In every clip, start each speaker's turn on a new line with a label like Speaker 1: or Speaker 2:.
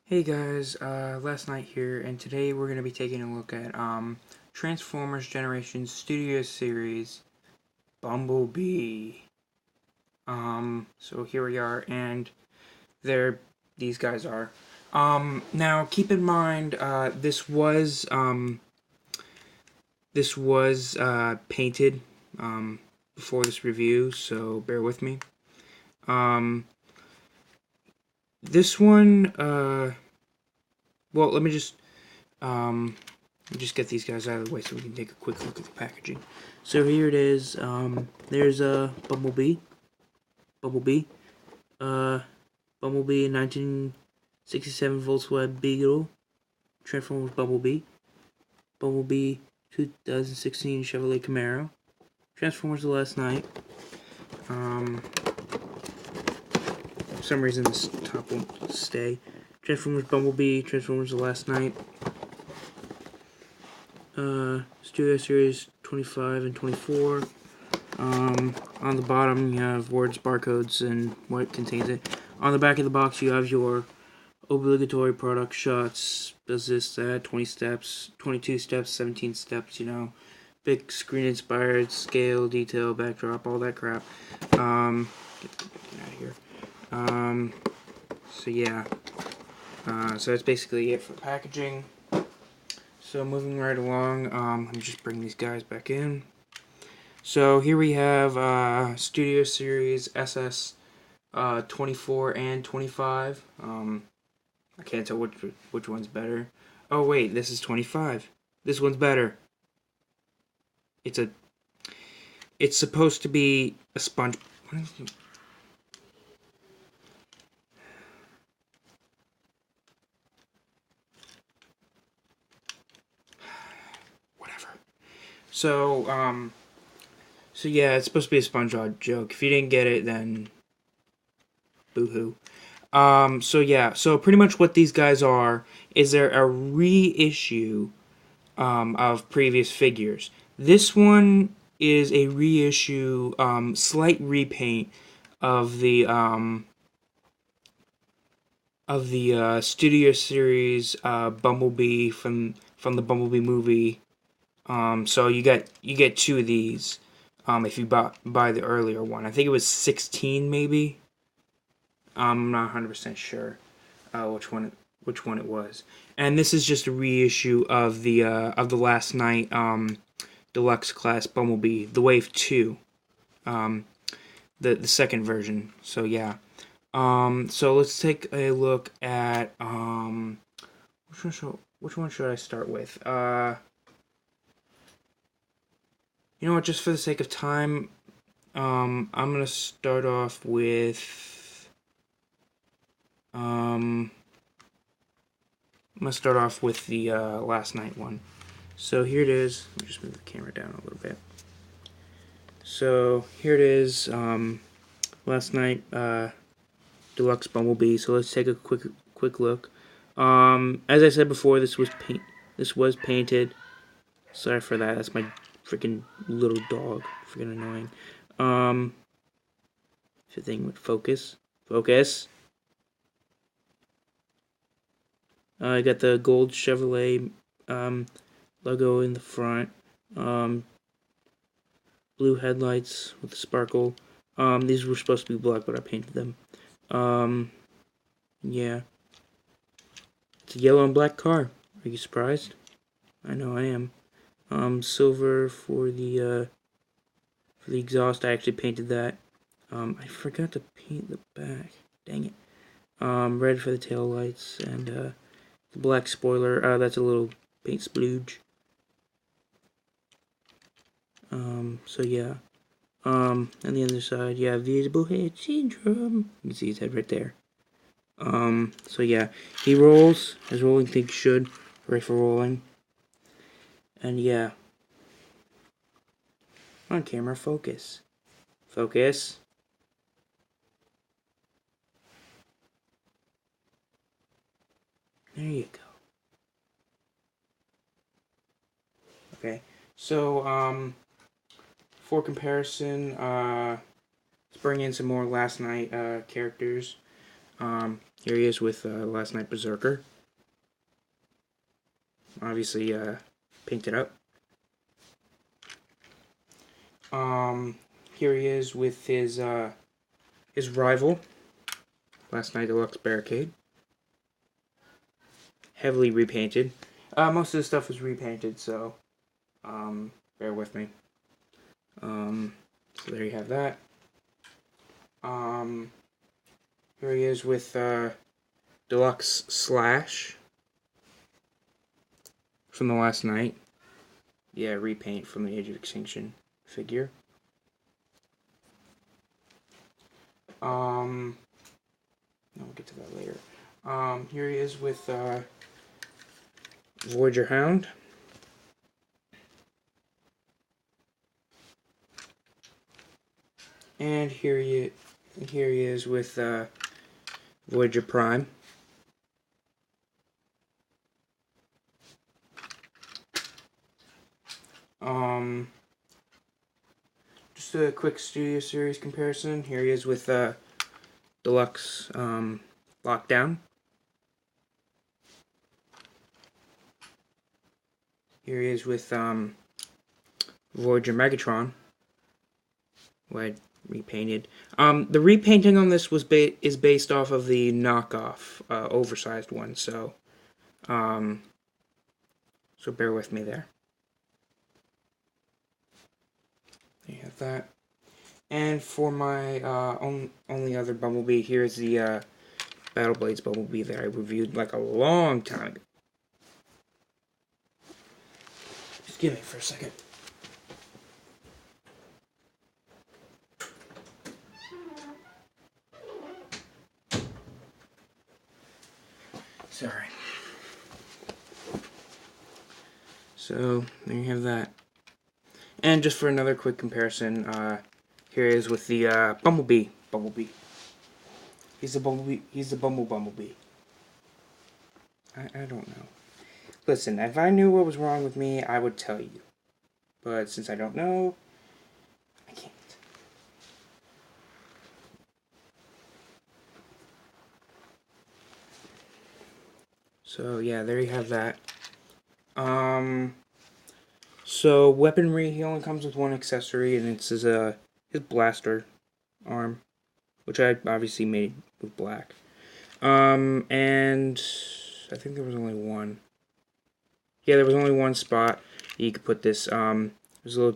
Speaker 1: Hey guys, Last Night here, and today we're going to be taking a look at Transformers Generations Studio Series Bumblebee. So here we are, and these guys are. Now keep in mind, this was painted before this review, so bear with me. This one, well, let me just get these guys out of the way so we can take a quick look at the packaging. So here it is. There's a Bumblebee. Bumblebee. Bumblebee 1967 Volkswagen Beetle. Transformers Bumblebee. Bumblebee 2016 Chevrolet Camaro. Transformers The Last Night. For some reason this top won't stay. Transformers Bumblebee. Transformers The Last Night. Studio Series 25 and 24. On the bottom you have words, barcodes, and what contains it. On the back of the box you have your obligatory product shots. Does this, that, 20 steps, 22 steps, 17 steps, you know. Big screen inspired, scale, detail, backdrop, all that crap. Get out of here. So yeah. So that's basically it for the packaging. So moving right along, let me just bring these guys back in. So here we have Studio Series SS 24 and 25. I can't tell which one's better. Oh wait, this is 25. This one's better. It's supposed to be a sponge. What is it? So, so yeah, it's supposed to be a SpongeBob joke. If you didn't get it, then boo-hoo. So yeah, so pretty much what these guys are is they're a reissue of previous figures. This one is a reissue, slight repaint of the Studio Series Bumblebee from the Bumblebee movie. So you get two of these if you buy the earlier one. I think it was 16 maybe. I'm not 100% sure which one it was. And this is just a reissue of the Last Night Deluxe class Bumblebee, the Wave 2, the second version. So yeah. So let's take a look at which one should I start with? You know what, just for the sake of time, I'm gonna start off with the Last Night one. So here it is. Let me just move the camera down a little bit. So here it is, Last Night Deluxe Bumblebee. So let's take a quick look. As I said before, this was painted. Sorry for that. That's my freaking little dog. Freaking annoying. If the thing would focus. I got the gold Chevrolet logo in the front. Blue headlights with the sparkle. These were supposed to be black, but I painted them. Yeah. It's a yellow and black car. Are you surprised? I know I am. Silver for the exhaust. I actually painted that. I forgot to paint the back. Dang it. Red for the tail lights, and the black spoiler. That's a little paint splooge. So yeah. On the other side, you have visible head syndrome. You can see his head right there. So yeah, he rolls as rolling things should. Ready for rolling. And yeah. On camera, focus. Focus. There you go. Okay. So, for comparison, let's bring in some more Last Night characters. Here he is with Last Night Berserker. Obviously, painted up. Here he is with his rival, Last Night Deluxe Barricade. Heavily repainted. Most of the stuff was repainted, so bear with me. So there you have that. Here he is with Deluxe Slash from the Last Night. Yeah, repaint from the Age of Extinction figure. No, we'll get to that later. Here he is with Voyager Hound. And here he is with Voyager Prime. Just a quick Studio Series comparison. Here he is with Deluxe Lockdown. Here he is with Voyager Megatron, who I repainted. The repainting on this is based off of the knockoff, oversized one. So bear with me there. There you have that. And for my only other Bumblebee, here's the Battle Blades Bumblebee that I reviewed like a long time ago. Just give me for a second. Sorry. So there you have that. And just for another quick comparison, here is with the Bumblebee. He's the Bumblebee. He's the Bumblebee. I don't know. Listen, if I knew what was wrong with me, I would tell you. But since I don't know, I can't. So yeah, there you have that. So weaponry, he only comes with one accessory, and it's his blaster arm, which I obviously made with black. And I think there was only one. Yeah, there was only one spot you could put this. There's a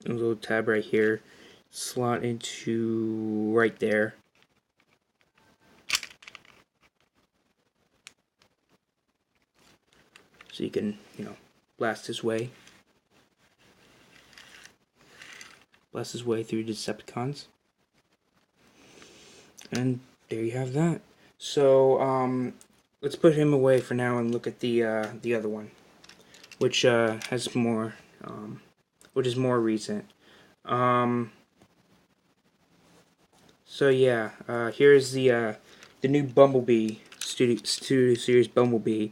Speaker 1: little tab right here, slot into right there. So you can, blast his way through Decepticons. And there you have that. So let's put him away for now and look at the other one, which has more, which is more recent. So yeah, here's the new Bumblebee Studio Series Bumblebee.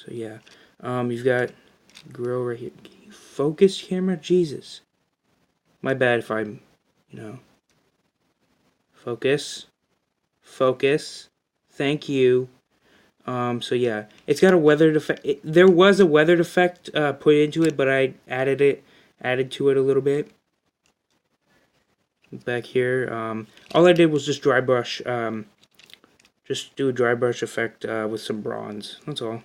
Speaker 1: So yeah, you've got grill right here. Can you focus, camera? Jesus. My bad if I'm, focus. Thank you. So yeah, it's got a weathered effect. There was a weathered effect put into it, but I added to it a little bit. Back here, all I did was just dry brush, just do a dry brush effect with some bronze. That's all.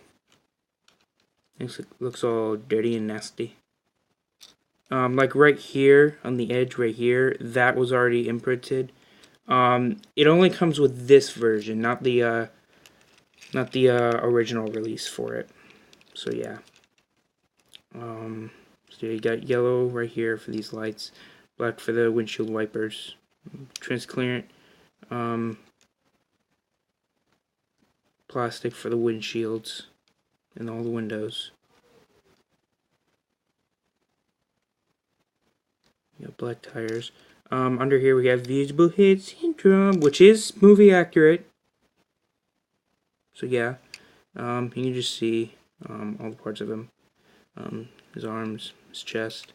Speaker 1: Looks all dirty and nasty. Like right here on the edge, right here, that was already imprinted. It only comes with this version, not the original release for it. So yeah. So you got yellow right here for these lights, black for the windshield wipers, transparent plastic for the windshields and all the windows. You got black tires. Under here we have visible head syndrome, which is movie accurate. So yeah, you can just see all the parts of him, his arms, his chest,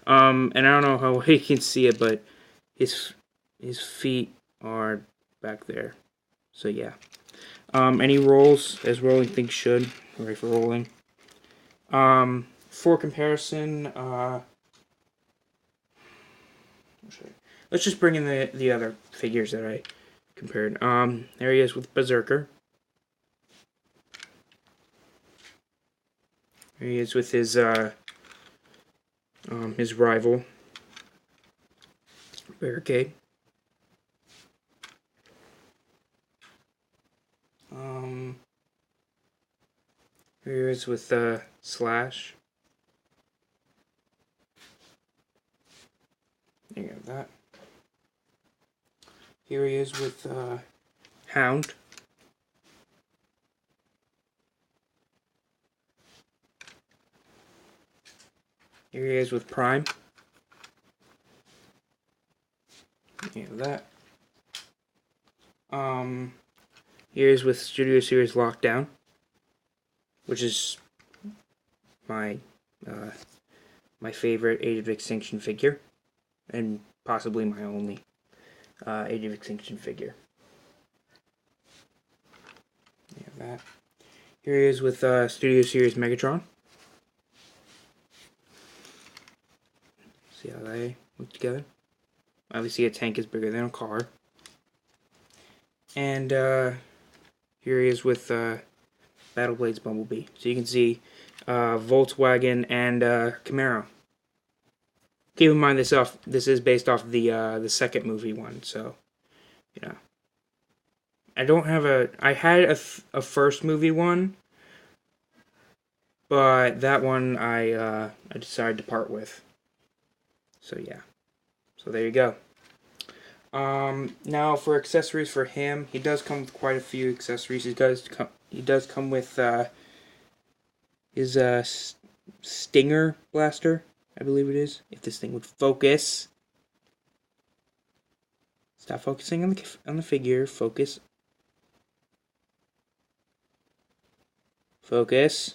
Speaker 1: and I don't know how well you can see it, but his feet are back there. So yeah. Any rolls as rolling things should. Ready for rolling. For comparison, let's just bring in the other figures that I compared. There he is with Berserker. There he is with his rival, Barricade. Here he is with Slash. There you have that. Here he is with Hound. Here he is with Prime. There you have that. Here he is with Studio Series Lockdown, which is my my favorite Age of Extinction figure, and possibly my only Age of Extinction figure. You have that. Here he is with Studio Series Megatron. See how they look together? Obviously a tank is bigger than a car. And here he is with Battleblade's Bumblebee. So you can see Volkswagen and Camaro. Keep in mind this is based off the second movie one, so you know. I had a first movie one, but that one I decided to part with. So yeah. So there you go. Now for accessories for him, he does come with quite a few accessories. He does come with his Stinger blaster, I believe it is. If this thing would focus. Stop focusing on the figure. Focus. Focus.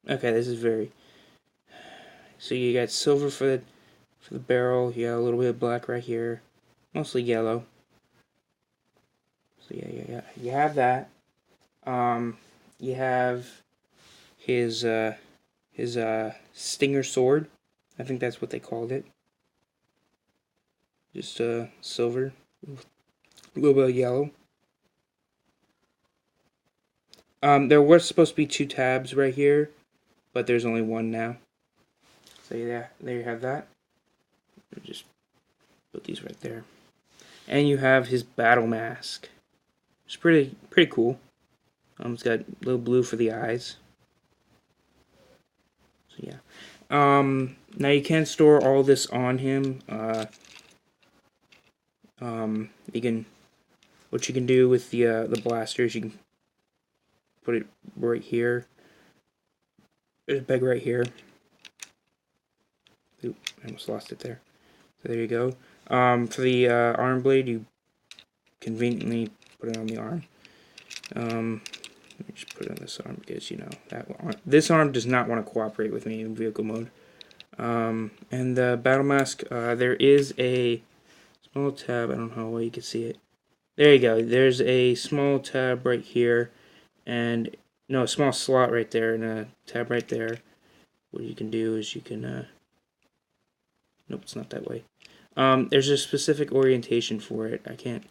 Speaker 1: Okay, this is very. So you got silver for the barrel. You got a little bit of black right here, mostly yellow. So yeah, you have that. You have his Stinger sword. I think that's what they called it. Just silver, a little bit of yellow. There was supposed to be 2 tabs right here, but there's only 1 now. So yeah, there you have that. Just put these right there. And you have his battle mask. It's pretty cool. It's got a little blue for the eyes. So yeah. Now you can store all this on him. What you can do with the blasters, you can put it right here. There's a peg right here. Oop, I almost lost it there. So there you go. For the arm blade, you conveniently put it on the arm. Let me just put it on this arm because, you know, this arm does not want to cooperate with me in vehicle mode. And the battle mask, there is a small tab. I don't know how well you can see it. There you go. There's a small tab right here, and no, a small slot right there, and a tab right there. What you can do is you can. Nope, it's not that way. There's a specific orientation for it. I can't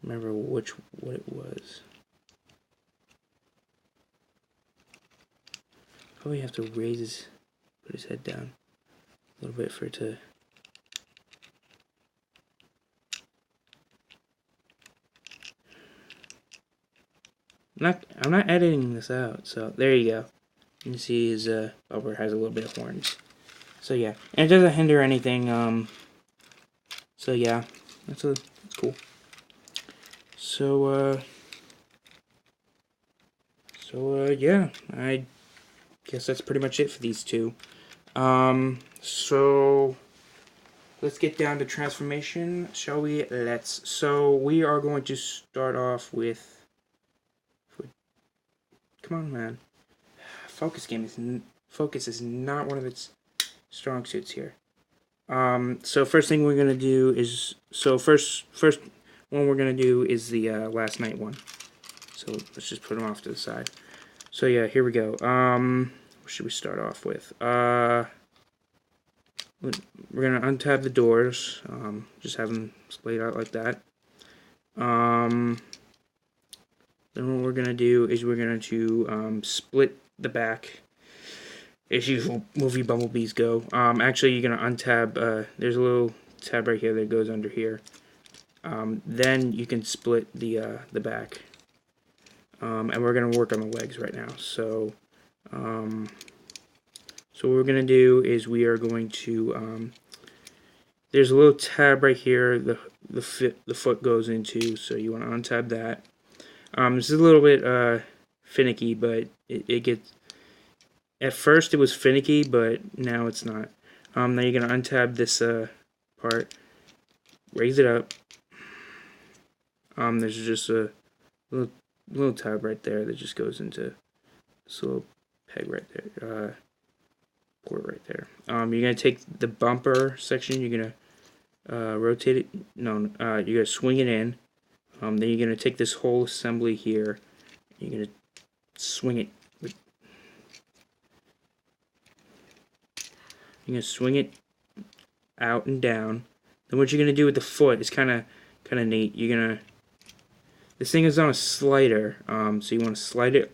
Speaker 1: remember what it was. Probably have to put his head down a little bit for it to. I'm not editing this out, so there you go. You can see his bumper has a little bit of horns. So yeah, and it doesn't hinder anything. So yeah, that's cool. So yeah, I guess that's pretty much it for these two. So let's get down to transformation, shall we? Let's. So we are going to start off with. Come on, man. Focus is not one of its strong suits here. So first thing we're gonna do is first one we're gonna do is the last night one. So let's just put them off to the side. So yeah, here we go. What should we start off with? We're gonna untab the doors. Just have them laid out like that. Then what we're gonna do is we're going to split the back. As usual, movie Bumblebees go. Actually, you're gonna untab. There's a little tab right here that goes under here. Then you can split the back. And we're gonna work on the legs right now. So what we're gonna do is we are going to. There's a little tab right here. The foot goes into. So you want to untab that. This is a little bit finicky, but it gets. At first it was finicky, but now it's not. Now you're gonna untab this part, raise it up. There's just a little tab right there that just goes into this little peg right there, port right there. You're gonna take the bumper section. You're gonna rotate it. No, you're gonna swing it in. Then you're gonna take this whole assembly here. You're gonna swing it. You're gonna swing it out and down. Then what you're gonna do with the foot is kind of neat. You're gonna. This thing is on a slider, so you want to slide it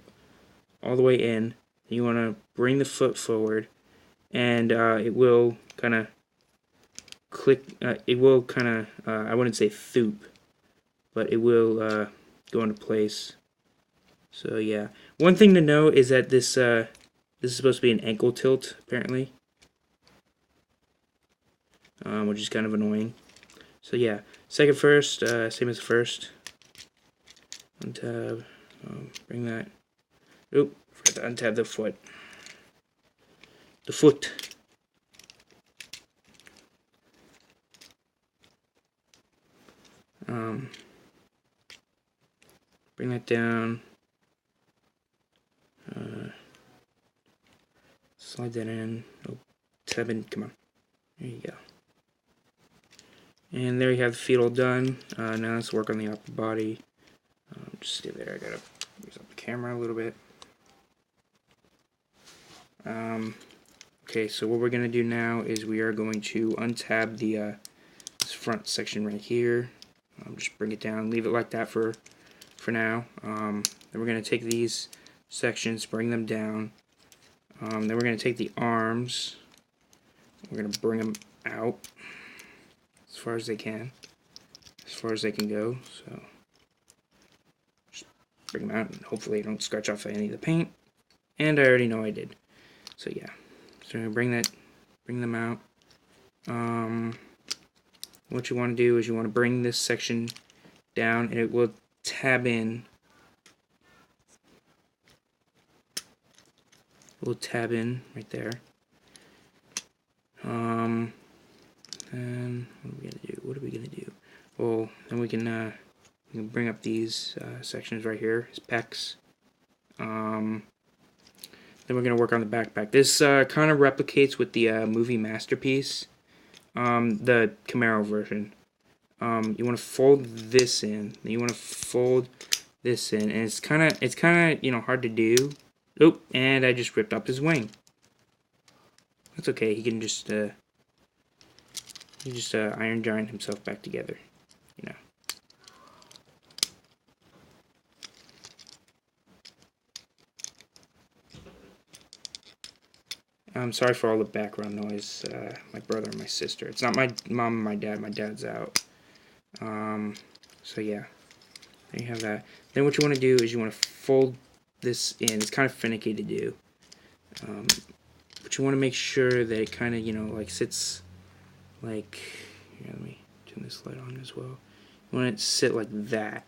Speaker 1: all the way in. You want to bring the foot forward, and it will kind of click. It will kind of. I wouldn't say thoop, but it will go into place. So yeah, one thing to know is that this is supposed to be an ankle tilt apparently. Which is kind of annoying. So yeah, second first, same as first. Untab, bring that. Oop, forgot to untab the foot. The foot. Bring that down. Slide that in. Oh, tab in. Come on. There you go. And there you have the feet all done. Now let's work on the upper body. Just stay there. I gotta use up the camera a little bit. Okay, so what we're gonna do now is we are going to untab the this front section right here. Just bring it down, leave it like that for now. Then we're gonna take these sections, bring them down. Then we're gonna take the arms. We're gonna bring them out as far as they can, go. So just bring them out, and hopefully I don't scratch off any of the paint. And I already know I did. So yeah, so bring them out. What you want to do is you want to bring this section down, and it will tab in. We'll tab in right there. And what are we gonna do? Well, then we can bring up these sections right here, his pecs. Then we're gonna work on the backpack. This kind of replicates with the movie Masterpiece, the Camaro version. You want to fold this in. Then you want to fold this in, and it's kind of hard to do. Oh, and I just ripped up his wing. That's okay. He can just iron giant himself back together, you know. I'm sorry for all the background noise. My brother and my sister. It's not my mom and my dad. My dad's out. So yeah, there you have that. Then what you want to do is you want to fold this in. It's kind of finicky to do. But you want to make sure that it kind of, like sits like, here, let me turn this light on as well. You want it to sit like that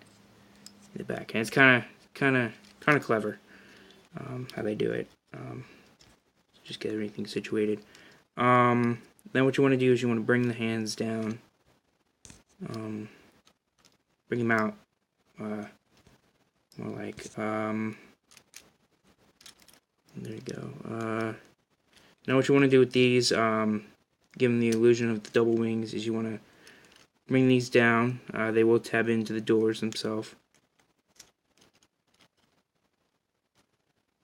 Speaker 1: in the back. And it's kind of clever how they do it. Just get everything situated. Then Then what you want to do is you want to bring the hands down. Bring them out. More like, there you go. Now what you want to do with these, give them the illusion of the double wings, is you want to bring these down. They will tab into the doors themselves.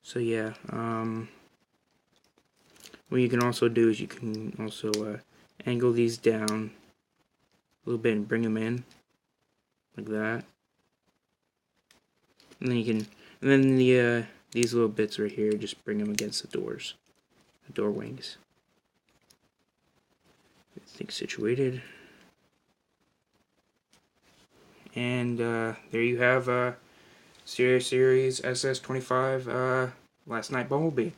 Speaker 1: So yeah, what you can also do is you can also angle these down a little bit and bring them in like that. And then you can, and then these little bits right here, just bring them against the doors, the door wings. I think situated. And there you have Series SS-25 Last Night Bumblebee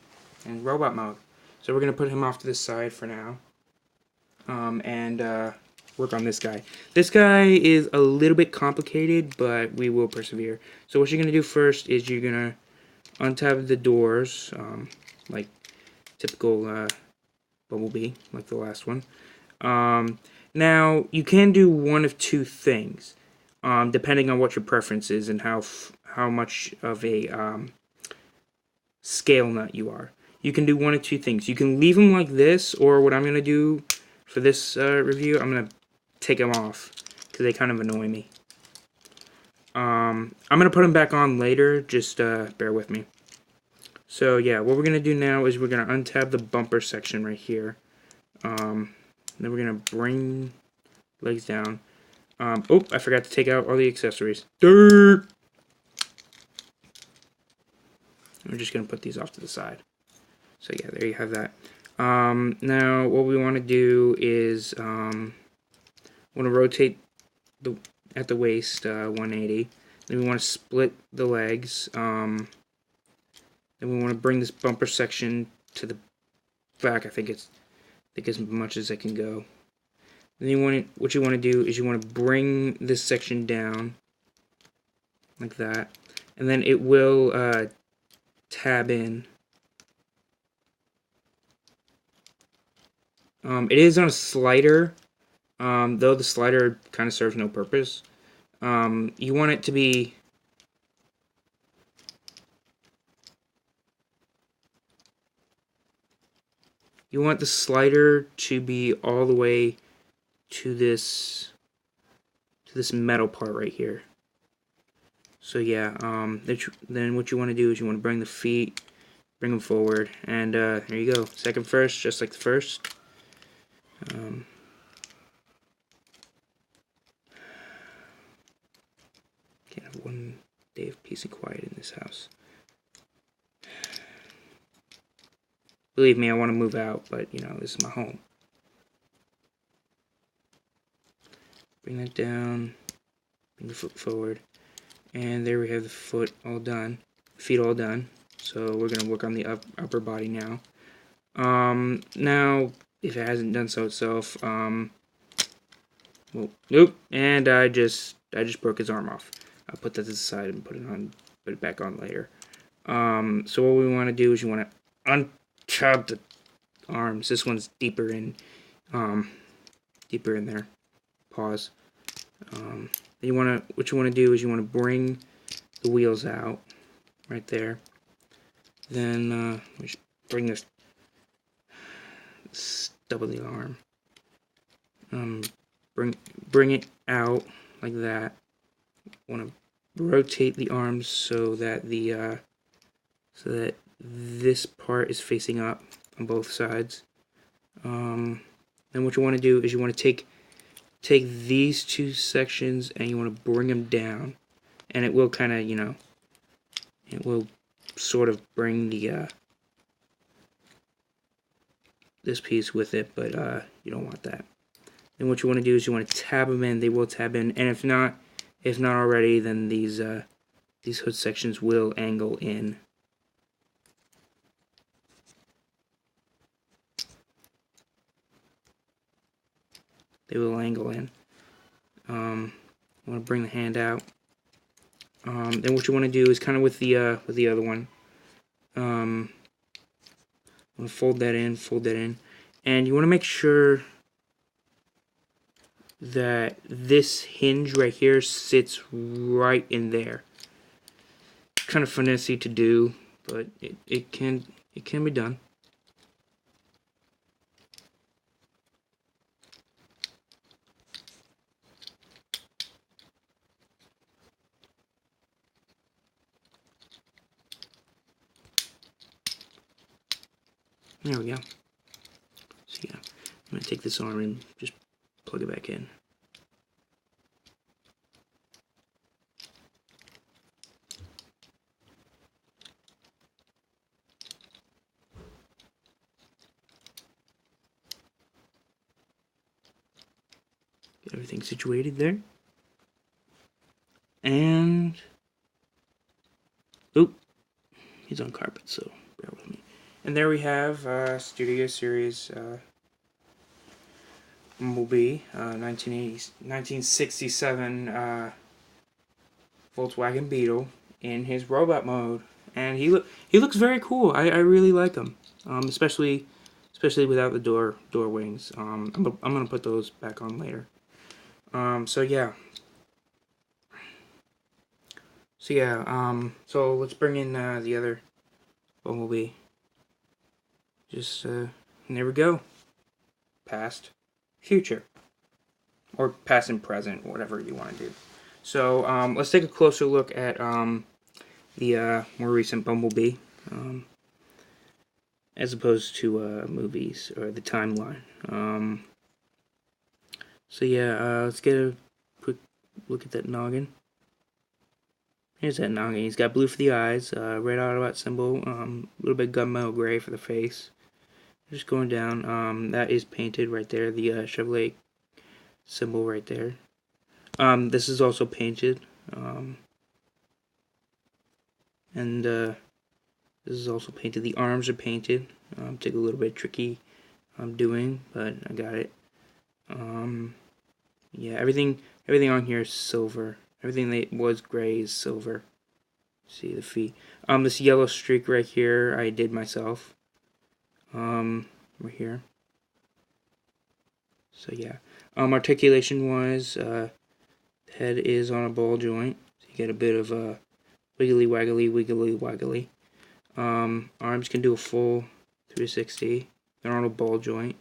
Speaker 1: in robot mode. So we're gonna put him off to the side for now, and work on this guy. This guy is a little bit complicated, but we will persevere. So what you're gonna do first is you're gonna untab the doors, like typical Bumblebee, like the last one. Now you can do one of two things, depending on what your preference is and how much of a scale nut you are. You can do one of two things. You can leave them like this, or what I'm going to do for this review, I'm going to take them off, because they kind of annoy me. I'm going to put them back on later, just bear with me. So yeah, what we're going to do now is we're going to untab the bumper section right here. Then we're going to bring legs down. Oh, I forgot to take out all the accessories. Dirt! We're just going to put these off to the side. So yeah, there you have that. Now, what we want to do is want to rotate at the waist 180. Then we want to split the legs. Then we want to bring this bumper section to the back. I think as much as I can go. Then what you want to do is you want to bring this section down like that, and then it will tab in. It is on a slider, though the slider kind of serves no purpose. You want it to be the slider to be all the way to this metal part right here. So yeah, then what you want to do is you want to bring the feet, bring them forward, and there you go. Second first, just like the first. Can't have one day of peace and quiet in this house. Believe me, I want to move out, but you know, this is my home. Bring that down, bring the foot forward, and there we have the foot all done, feet all done. So we're going to work on the upper body now. Now, if it hasn't done so itself, well, nope, and I just broke his arm off. I'll put that to the side and put it back on later. So what we want to do is you want to untab the arms. This one's deeper in there. Pause. Then what you want to do is you want to bring the wheels out right there. Then we should bring this double the arm. Bring it out like that. Want to rotate the arms so that this part is facing up on both sides. Then what you want to do is you want to take these two sections and you want to bring them down, and it will kind of, you know, it will sort of bring the this piece with it, but you don't want that. Then what you want to do is you want to tab them in. They will tab in, and if not already, then these hood sections will angle in. They will angle in. Want to bring the hand out. Then what you want to do is kind of with the other one. Want to fold that in, And you want to make sure that this hinge right here sits right in there. Kind of finessey to do, but it can be done. There we go. So yeah, I'm gonna take this arm and just plug it back in. Get everything situated there. And oop, he's on carpet, so bear with me. And there we have Studio Series Bumblebee, 1967 Volkswagen Beetle in his robot mode, and he looks very cool. I really like him, especially without the door wings. I'm gonna put those back on later. So yeah. So let's bring in the other Bumblebee. Just and there we go. Past, future, or past and present, whatever you want to do. So let's take a closer look at the more recent Bumblebee, as opposed to movies or the timeline. So yeah, let's get a quick look at that noggin. Here's that noggin. He's got blue for the eyes, red Autobot symbol, a little bit gunmetal gray for the face. Just going down, that is painted right there, the Chevrolet symbol right there. This is also painted, and this is also painted. The arms are painted. Took a little bit tricky doing, but I got it. Yeah, everything on here is silver. Everything that was gray is silver. See the feet. This yellow streak right here, I did myself. Right here. So yeah. Articulation wise, head is on a ball joint. So you get a bit of a wiggly waggly, wiggly waggly. Arms can do a full 360. They're on a ball joint.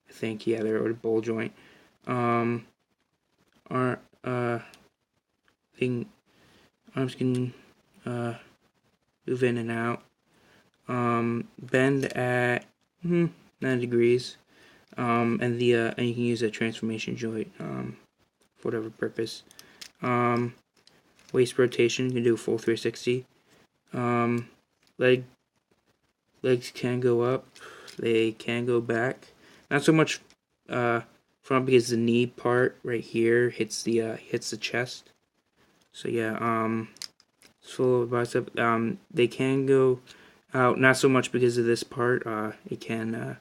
Speaker 1: I think, yeah, they're on a ball joint. Arms can move in and out. Bend at 90 degrees. And you can use a transformation joint for whatever purpose. Waist rotation, you can do a full 360. Legs can go up, they can go back. Not so much front, because the knee part right here hits the chest. So yeah, full bicep. They can go out, not so much because of this part. It can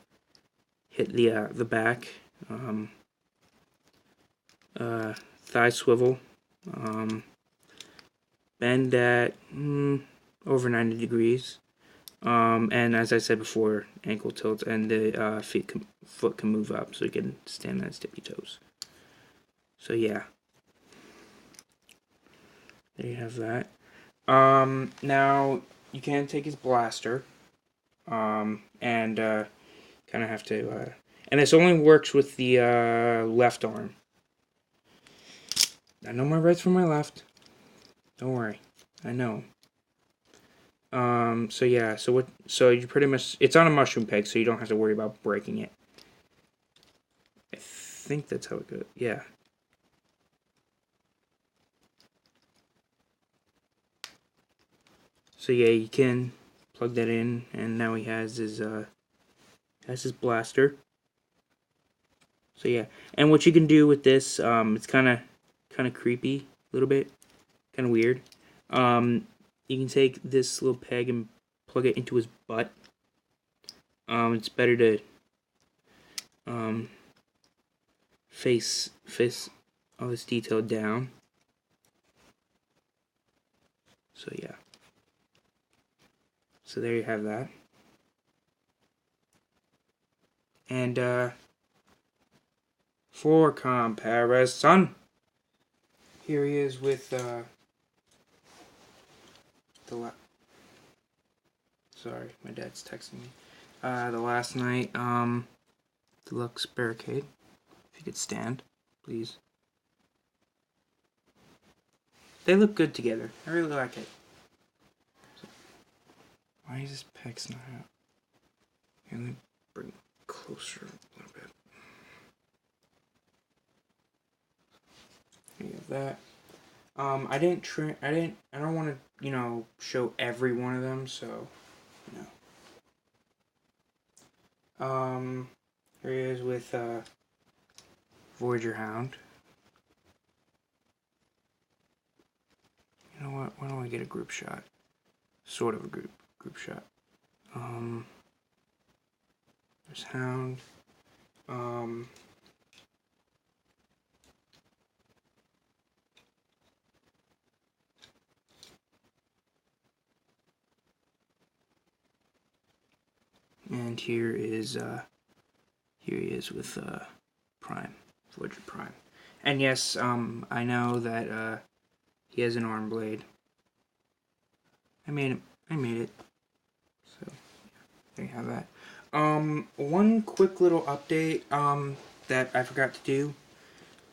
Speaker 1: hit the back. Thigh swivel. Bend at over 90 degrees. And as I said before, ankle tilt, and the foot can move up, so you can stand on its tippy toes. So yeah, there you have that. Now you can take his blaster, and kind of have to, and this only works with the left arm. I know my right's from my left. Don't worry, I know. So yeah, so you pretty much, it's on a mushroom peg, so you don't have to worry about breaking it. I think that's how it goes. Yeah. So yeah, you can plug that in, and now he has his blaster. So yeah, and what you can do with this, it's kind of creepy, a little bit, kind of weird. You can take this little peg and plug it into his butt. It's better to face all this detail down. So yeah. So there you have that. And for comparison, here he is with the sorry, my dad's texting me. The last night, Deluxe barricade. If you could stand, please. They look good together. I really like it. So, why is this pecs not out? Let me bring it closer a little bit. You have that. I don't want to, show every one of them, so, here he is with, Voyager Hound. You know what? Why don't I get a group shot? Sort of a group shot. There's Hound. And here he is with Prime, Voyager Prime. And yes, I know that he has an arm blade. I made it. So there you have that. One quick little update that I forgot to do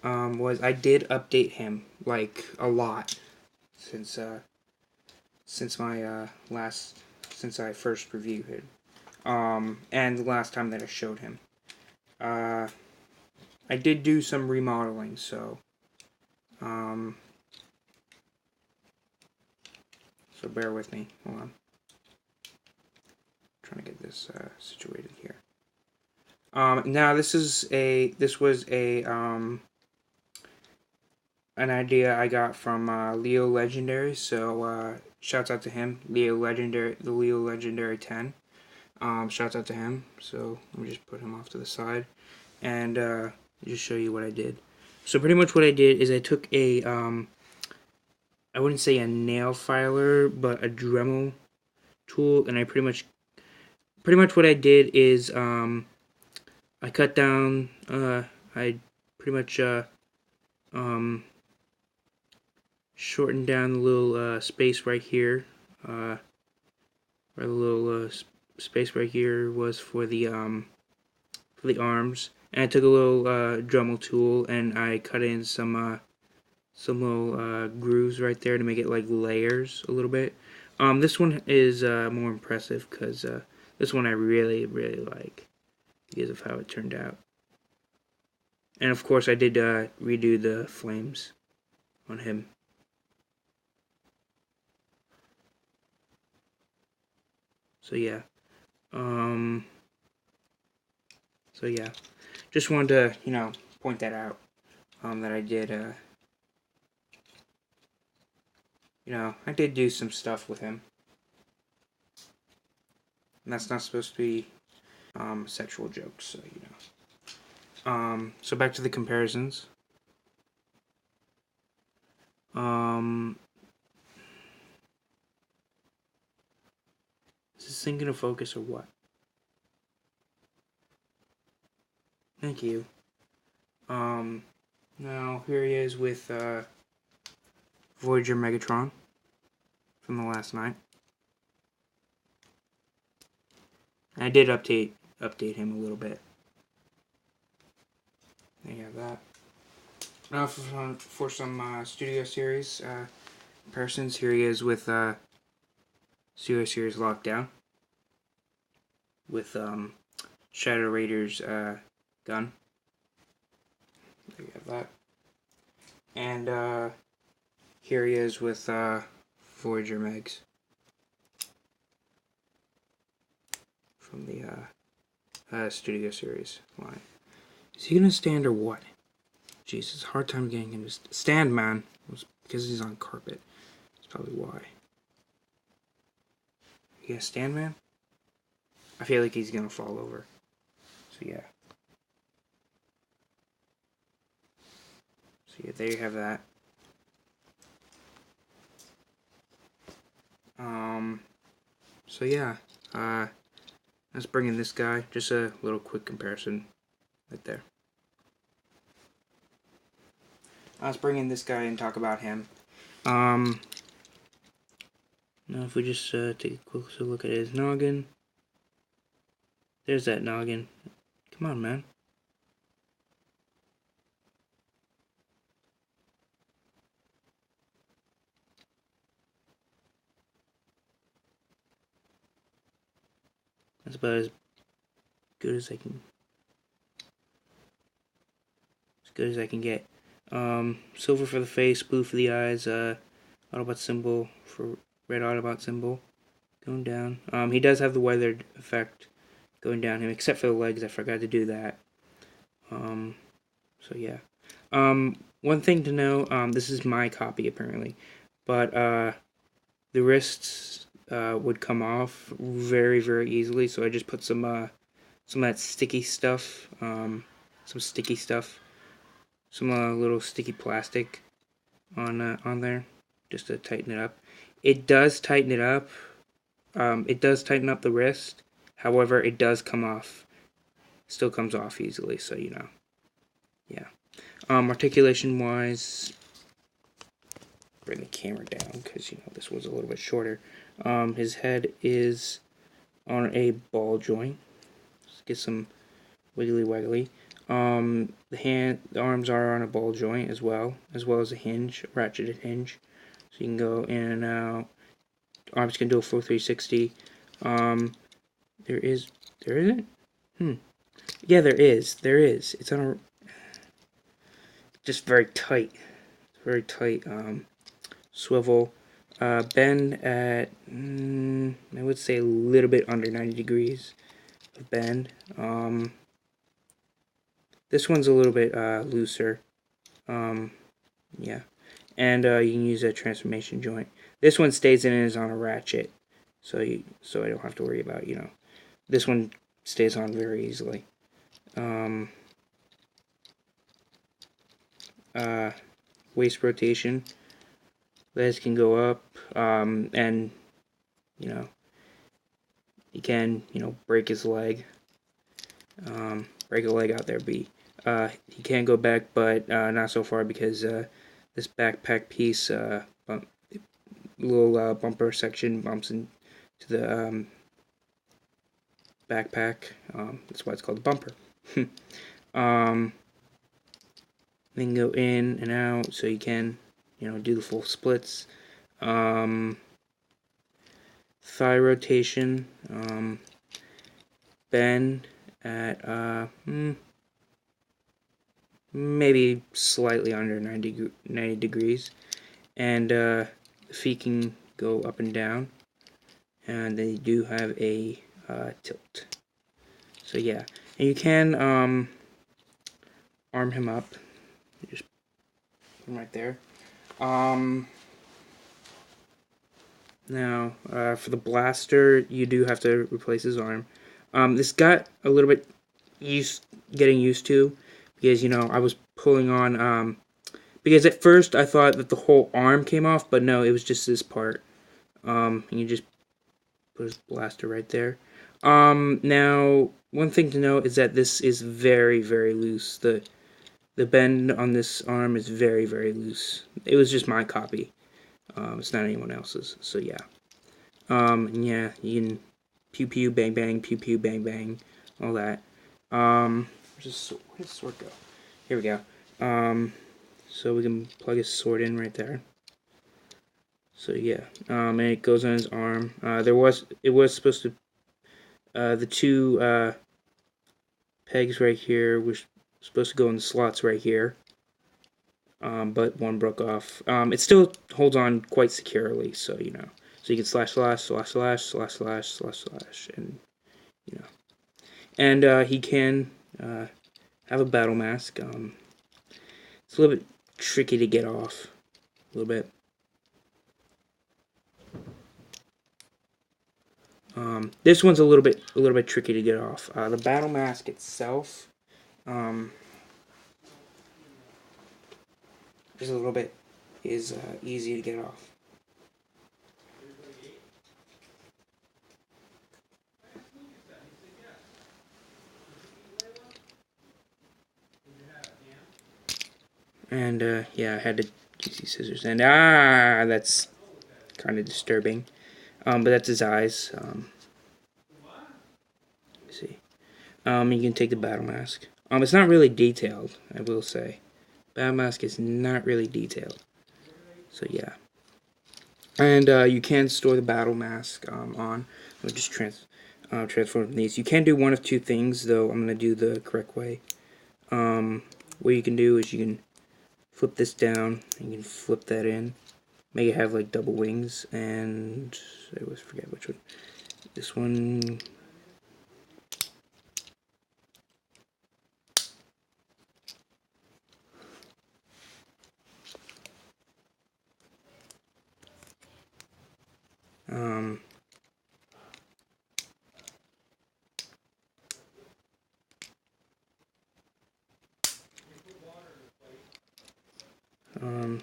Speaker 1: was I did update him like a lot since my since I first reviewed him. And the last time that I showed him. I did do some remodeling, so so bear with me. Hold on. I'm trying to get this situated here. Now this was an idea I got from Leo Legendary, so shouts out to him, the Leo Legendary 10. Shouts out to him. So let me just put him off to the side and just show you what I did. So pretty much what I did is I took a I wouldn't say a nail filer, but a Dremel tool, and I pretty much what I did is I cut down I pretty much shortened down the little space right here, where the little space right here was for the arms, and I took a little Dremel tool and I cut in some little grooves right there to make it like layers a little bit. This one is more impressive because this one I really like because of how it turned out. And of course I did redo the flames on him. So yeah. Just wanted to, point that out. That I did, I did do some stuff with him. And that's not supposed to be, sexual jokes, so, so back to the comparisons. Is this thing gonna focus or what? Thank you. Now here he is with Voyager Megatron from the last night. I did update him a little bit. There you have that. Now for some Studio Series comparisons, here he is with Studio Series Lockdown with Shadow Raiders gun. There you have that. And here he is with Voyager Megs from the Studio Series line. Is he gonna stand or what? Jeez, it's a hard time getting him to stand, man. It was because he's on carpet. That's probably why. You gonna stand, man? I feel like he's gonna fall over. So yeah. So yeah, there you have that. So yeah, Let's bring in this guy. Just a little quick comparison right there. Let's bring in this guy and talk about him. Now if we just take a closer look at his noggin. There's that noggin. Come on, man. That's about as good as I can. As good as I can get. Silver for the face, blue for the eyes. Autobot symbol for red Autobot symbol. Going down. He does have the weathered effect going down him, except for the legs. I forgot to do that. So yeah. One thing to know. This is my copy apparently, but the wrists would come off very, very easily. So I just put some of that sticky stuff, some little sticky plastic on there, just to tighten it up. It does tighten it up. It does tighten up the wrist. However, it does come off. Still comes off easily. So you know, yeah. Articulation wise, bring the camera down because you know this was a little bit shorter. His head is on a ball joint. Let's get some wiggly. The arms are on a ball joint as well as a hinge, ratcheted hinge, so you can go in and out. Arms can do a full 360. There isn't. Yeah, there is. It's on a just very tight. Swivel. Bend at I would say a little bit under 90 degrees of bend. This one's a little bit looser. Yeah. And you can use a transformation joint. This one stays in and is on a ratchet, so I don't have to worry about, you know. This one stays on very easily. Waist rotation. Legs can go up, and you know, you can, you know, break his leg. Break a leg out there, B. He can go back, but not so far because this backpack piece, little bumper section bumps into the backpack. That's why it's called the bumper. Then go in and out, so you can, you know, do the full splits. Thigh rotation. Bend at maybe slightly under 90 degrees, and the feet can go up and down, and they do have a tilt. So yeah, and you can arm him up. You just put him right there. Now for the blaster, you do have to replace his arm. This got a little bit getting used to, because, you know, I was pulling on, because at first I thought that the whole arm came off, but no, it was just this part. And you just put his blaster right there. Now, one thing to note is that this is very, very loose. The bend on this arm is very, very loose. It was just my copy. It's not anyone else's, so yeah. And yeah, you can pew pew, bang bang, pew pew, bang bang, all that. Where does the sword go? Here we go. So we can plug his sword in right there. So yeah, and it goes on his arm. It was supposed to, the two pegs right here were supposed to go in the slots right here. But one broke off. It still holds on quite securely, so you know. So you can slash, and you know. And he can have a battle mask. It's a little bit tricky to get off, a little bit. This one's a little bit tricky to get off. The battle mask itself, just a little bit is easy to get off. And yeah, I had to use these scissors, and that's kind of disturbing. But that's his eyes. Let's see. You can take the battle mask. It's not really detailed, I will say. Battle mask is not really detailed. So yeah. And you can store the battle mask on. I'll just transform these. You can do one of two things, though. I'm going to do the correct way. What you can do is you can flip this down, and you can flip that in. Make it have like double wings, and I always forget which one. This one.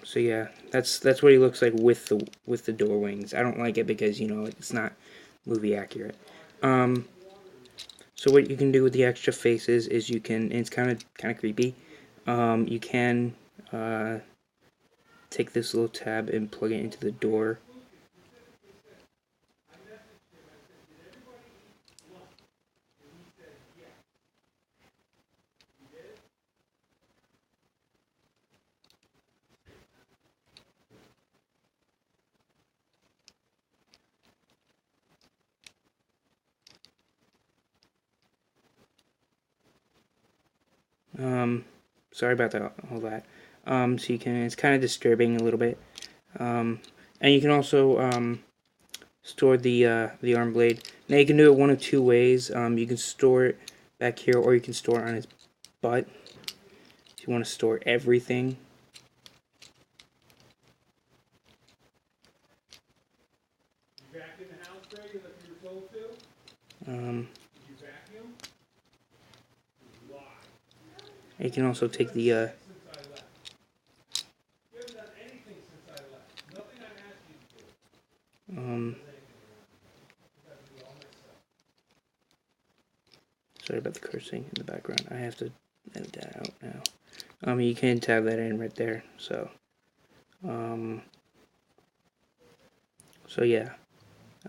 Speaker 1: So yeah, that's what he looks like with the door wings. I don't like it because, you know, it's not movie accurate. So what you can do with the extra faces is you can, and it's kind of creepy. You can take this little tab and plug it into the door. Sorry about that, all that. So you can, it's kind of disturbing a little bit. And you can also store the arm blade. Now you can do it one of two ways. You can store it back here, or you can store it on his butt. If you want to store everything.
Speaker 2: You vacuum the house, Greg, as you were told to? Did you vacuum? Lie.
Speaker 1: You can also take the
Speaker 2: Since I left. You haven't done anything since I left. Nothing I asked you to do.
Speaker 1: Sorry about the cursing in the background. I have to edit that out now. You can tab that in right there. So yeah,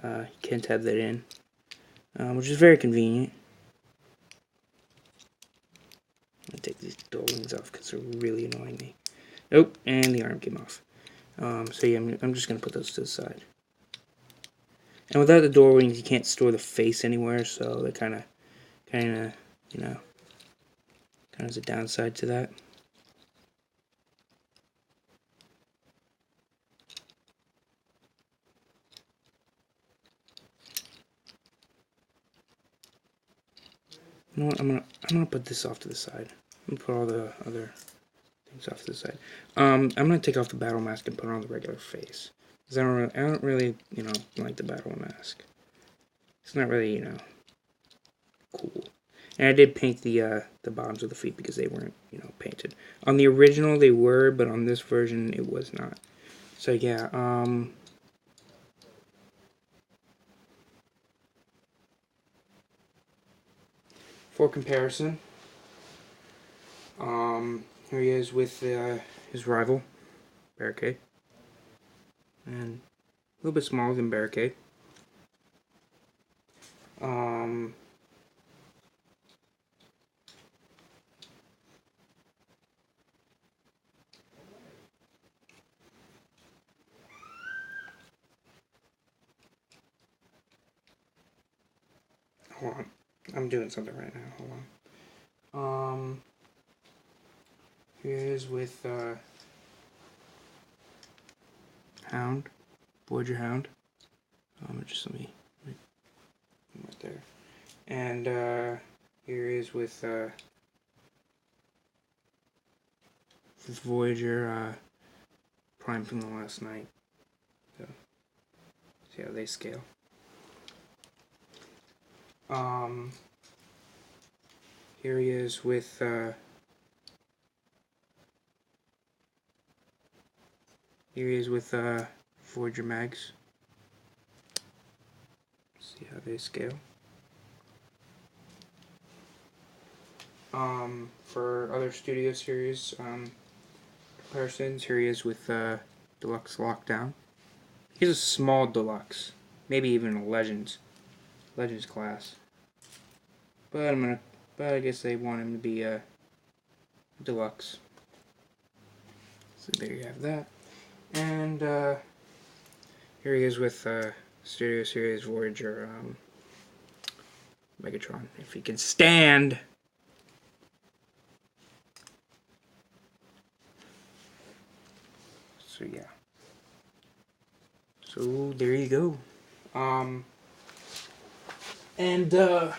Speaker 1: you can tab that in, which is very convenient. I'm gonna take these door wings off because they're really annoying me. Nope, and the arm came off. So yeah, I'm just gonna put those to the side. And without the door wings, you can't store the face anywhere. So that kind of, you know, kind of is a downside to that. You know what? I'm gonna put this off to the side. I'm gonna put all the other things off to the side. I'm gonna take off the battle mask and put on the regular face, because I don't really, you know, like the battle mask. It's not really, you know, cool. And I did paint the bottoms of the feet because they weren't, you know, painted. On the original they were, but on this version it was not. So yeah, for comparison, here he is with his rival, Barricade, and a little bit smaller than Barricade. Hold on, I'm doing something right now. Hold on. Here he is with Hound, Voyager Hound. Just let me right there. And here he is with Voyager Prime from the last night. So, see how they scale. Here he is with Voyager Mags. See how they scale. For other studio series, comparisons. Here he is with Deluxe Lockdown. He's a small Deluxe, maybe even a Legends class. But I guess they want him to be a Deluxe. So there you have that. And here he is with Studio Series Voyager Megatron, if he can stand. So yeah. So there you go. And hold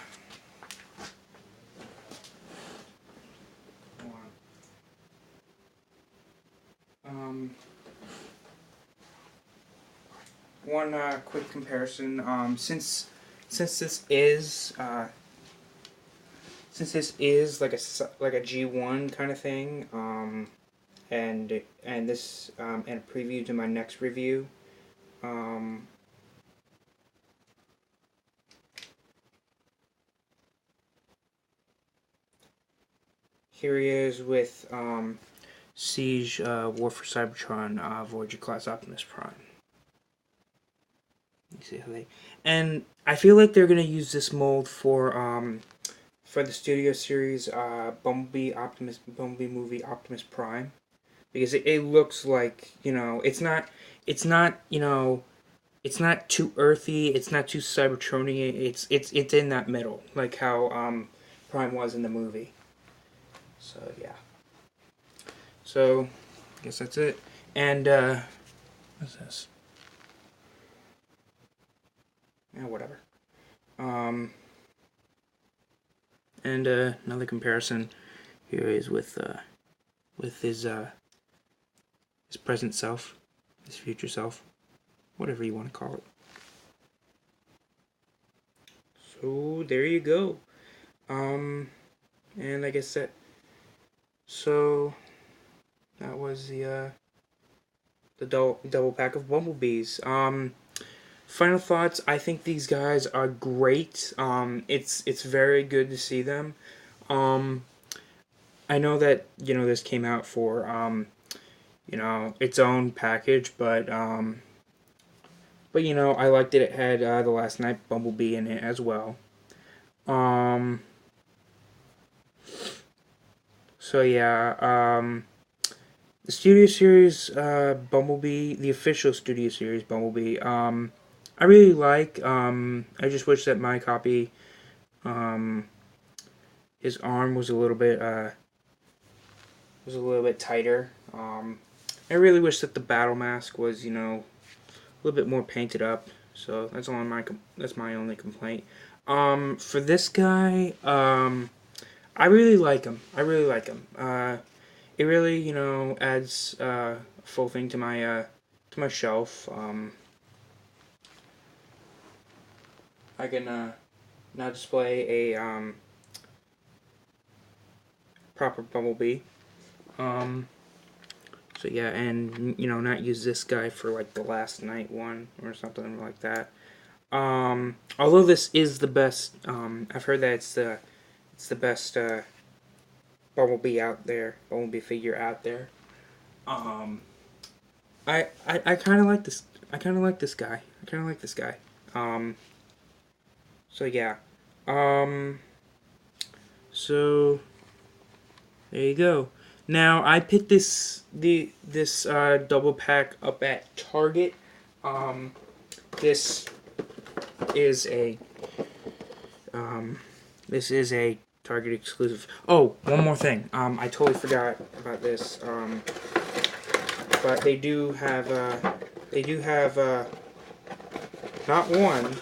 Speaker 1: on. One quick comparison. Since this is like a G1 kind of thing, and this and a preview to my next review. Here he is with Siege War for Cybertron Voyager class Optimus Prime. You see how they, and I feel like they're gonna use this mold for the Studio Series Bumblebee movie Optimus Prime, because it looks like, you know, it's not you know, it's not too earthy, it's not too Cybertronian, it's in that middle, like how Prime was in the movie. So yeah. So I guess that's it. And what's this? Yeah, whatever. And another comparison here is with his present self, his future self, whatever you want to call it. So there you go. And I guess that. So that was the double pack of Bumblebees. Final thoughts. I think these guys are great. It's very good to see them. I know that, you know, this came out for you know, its own package, but you know, I liked it. It had the Last Night Bumblebee in it as well. So yeah, the Studio Series Bumblebee, the official Studio Series Bumblebee, I really like. I just wish that my copy, his arm was a little bit tighter. I really wish that the battle mask was, you know, a little bit more painted up. So that's my only complaint. For this guy, I really like him. It really, you know, adds a full thing to my shelf. I can now display a proper Bumblebee. So yeah, and, you know, not use this guy for like the Last Night one or something like that. Although this is the best, I've heard that it's the best Bumblebee out there, Bumblebee figure out there. I kind of like this. I kind of like this guy. So yeah. So there you go. Now I picked this double pack up at Target. This is a Target exclusive. Oh, one more thing. I totally forgot about this. But they do have not one,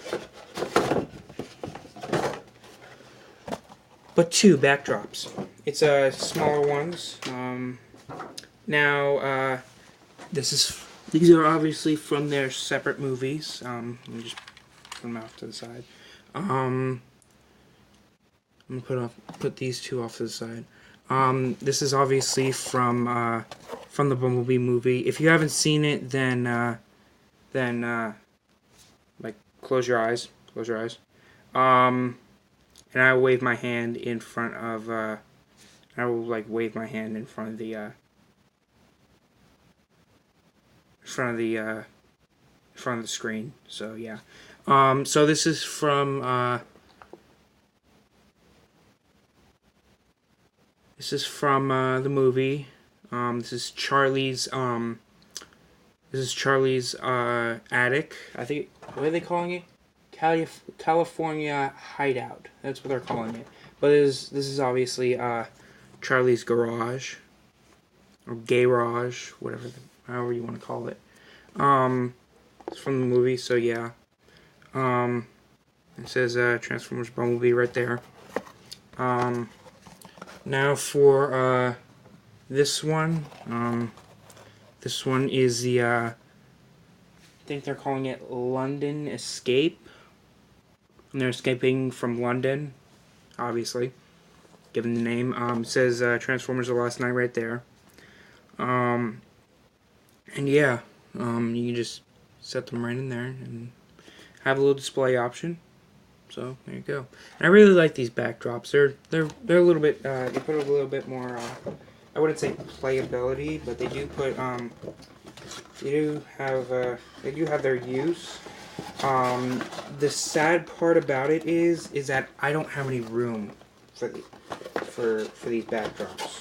Speaker 1: but two backdrops. It's smaller ones. Now these are obviously from their separate movies. Let me just put them off to the side. I'm gonna put these two off to the side. This is obviously from the Bumblebee movie. If you haven't seen it, then like close your eyes. And I will wave my hand in front of. I will like wave my hand in front of the front of the screen. So yeah. So this is from the movie. This is Charlie's attic. I think, what are they calling it? California hideout. That's what they're calling it. But this is obviously Charlie's garage or garage, whatever, however you want to call it. It's from the movie, so yeah. It says Transformers Bumblebee right there. Now for this one. This one is the I think they're calling it London Escape. And they're escaping from London, obviously, given the name. It says Transformers The Last Night right there. And yeah, you can just set them right in there and have a little display option. So there you go. And I really like these backdrops. They're a little bit they put a little bit more I wouldn't say playability, but they do put they do have their use. The sad part about it is that I don't have any room for these backdrops.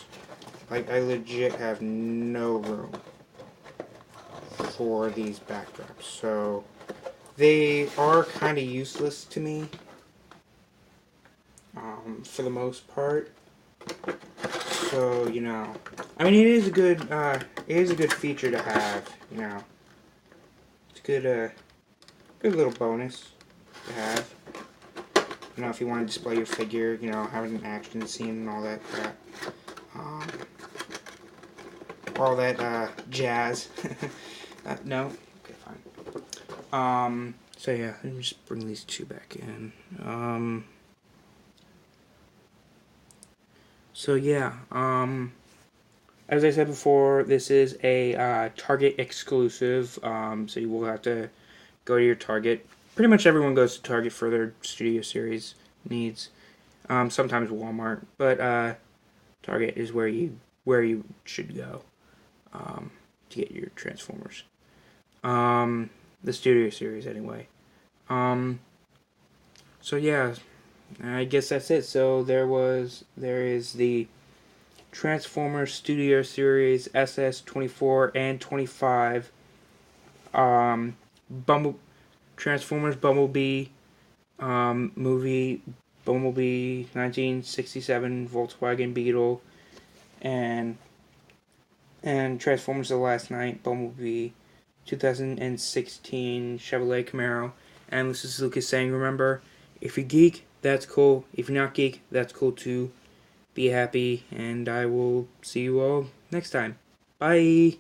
Speaker 1: Like, I legit have no room for these backdrops, so they are kind of useless to me, for the most part. So, you know, I mean, it is a good feature to have, you know. It's a good little bonus to have. You know, if you want to display your figure, you know, having an action scene and all that crap. All that jazz. No? Okay, fine. So yeah, let me just bring these two back in. So yeah, as I said before, this is a Target exclusive, so you will have to go to your Target. Pretty much everyone goes to Target for their Studio Series needs. Sometimes Walmart, but Target is where you should go to get your Transformers. The Studio Series, anyway. So yeah, I guess that's it. So there is the Transformers Studio Series SS24 and 25. Transformers Bumblebee movie, Bumblebee 1967 Volkswagen Beetle, and Transformers The Last Night Bumblebee 2016 Chevrolet Camaro. And this is Lucas saying, remember, if you're geek, that's cool. If you're not geek, that's cool too. Be happy, and I will see you all next time. Bye!